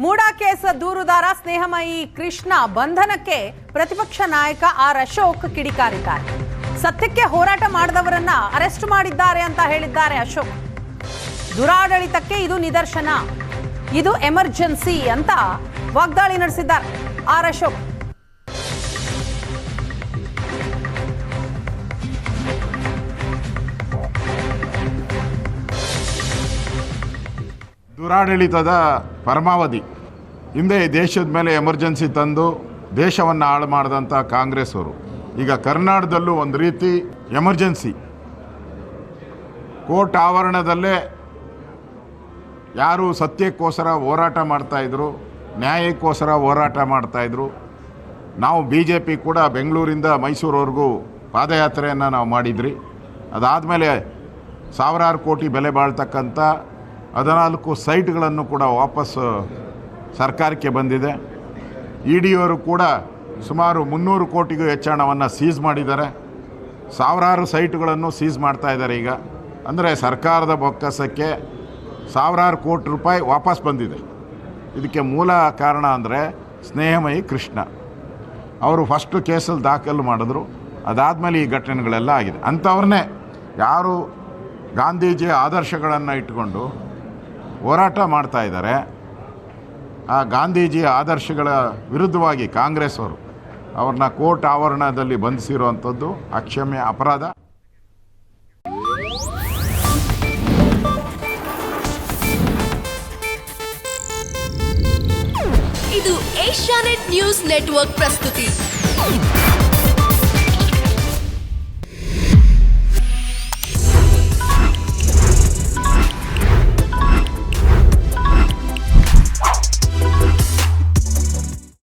MUDA case ದೂರುದಾರ ಸ್ನೇಹಮಯಿ ಕೃಷ್ಣ ಬಂಧನಕ್ಕೆ ಪ್ರತಿಪಕ್ಷ ನಾಯಕ ಆರ್ ಅಶೋಕ್ ಕಿಡಿಕಾರಿದ್ದಾರೆ. ಸತ್ಯಕ್ಕೆ ಹೋರಾಟ ಮಾಡಿದವರನ್ನ ಅರೆಸ್ಟ್ ಮಾಡಿದ್ದಾರೆ ಅಂತ ಹೇಳಿದ್ದಾರೆ ಅಶೋಕ್. ದುರಾಡಳಿತಕ್ಕೆ ಇದು ನಿದರ್ಶನ, ಇದು ಎಮರ್ಜೆನ್ಸಿ ಅಂತ ವಾಗ್ದಾಳಿ ನಡೆಸಿದ್ದಾರೆ ಆರ್ ಅಶೋಕ್. ದುರಾಡಳಿತದ ಪರಮಾವಧಿ. ಹಿಂದೆ ದೇಶದ ಮೇಲೆ ಎಮರ್ಜೆನ್ಸಿ ತಂದು ದೇಶವನ್ನು ಹಾಳು ಮಾಡಿದಂಥ ಕಾಂಗ್ರೆಸ್ ಅವರು ಈಗ ಕರ್ನಾಟಕದಲ್ಲೂ ಒಂದು ರೀತಿ ಎಮರ್ಜೆನ್ಸಿ. ಕೋರ್ಟ್ ಆವರಣದಲ್ಲೇ ಯಾರು ಸತ್ಯಕ್ಕೋಸ್ಕರ ಹೋರಾಟ ಮಾಡ್ತಾಯಿದ್ರು, ನ್ಯಾಯಕ್ಕೋಸ್ಕರ ಹೋರಾಟ ಮಾಡ್ತಾಯಿದ್ರು. ನಾವು BJP ಕೂಡ ಬೆಂಗಳೂರಿಂದ ಮೈಸೂರವರೆಗೂ ಪಾದಯಾತ್ರೆಯನ್ನು ನಾವು ಮಾಡಿದ್ರಿ. ಅದಾದಮೇಲೆ ಸಾವಿರಾರು ಕೋಟಿ ಬೆಲೆ ಬಾಳ್ತಕ್ಕಂಥ 14 ಸೈಟ್ಗಳನ್ನು ಕೂಡ ವಾಪಸ್ ಸರ್ಕಾರಕ್ಕೆ ಬಂದಿದೆ. EDಯವರು ಕೂಡ ಸುಮಾರು 300 ಕೋಟಿಗೂ ಹೆಚ್ಚು ಹಣವನ್ನು ಸೀಸ್ ಮಾಡಿದ್ದಾರೆ. ಸಾವಿರಾರು ಸೈಟ್ಗಳನ್ನು ಸೀಸ್ ಮಾಡ್ತಾ ಇದ್ದಾರೆ. ಈಗ ಅಂದರೆ ಸರ್ಕಾರದ ಬೊಕ್ಕಸಕ್ಕೆ ಸಾವಿರಾರು ಕೋಟಿ ರೂಪಾಯಿ ವಾಪಸ್ ಬಂದಿದೆ. ಇದಕ್ಕೆ ಮೂಲ ಕಾರಣ ಅಂದರೆ ಸ್ನೇಹಮಯಿ ಕೃಷ್ಣ ಅವರು ಫಸ್ಟು ಕೇಸಲ್ಲಿ ದಾಖಲು ಮಾಡಿದ್ರು. ಅದಾದಮೇಲೆ ಈ ಘಟನೆಗಳೆಲ್ಲ ಆಗಿದೆ. ಅಂಥವ್ರನ್ನೇ ಯಾರು ಗಾಂಧೀಜಿಯ ಆದರ್ಶಗಳನ್ನು ಇಟ್ಕೊಂಡು ಹೋರಾಟ ಮಾಡ್ತಾ ಇದ್ದಾರೆ, ಆ ಗಾಂಧೀಜಿಯ ಆದರ್ಶಗಳ ವಿರುದ್ಧವಾಗಿ ಕಾಂಗ್ರೆಸ್ ಅವರು ಅವ್ರನ್ನ ಕೋರ್ಟ್ ಆವರಣದಲ್ಲಿ ಬಂಧಿಸಿರುವಂಥದ್ದು ಅಕ್ಷಮ್ಯ ಅಪರಾಧ. ಇದು ಏಷ್ಯಾನೆಟ್ ನ್ಯೂಸ್ ನೆಟ್ವರ್ಕ್ ಪ್ರಸ್ತುತಿ.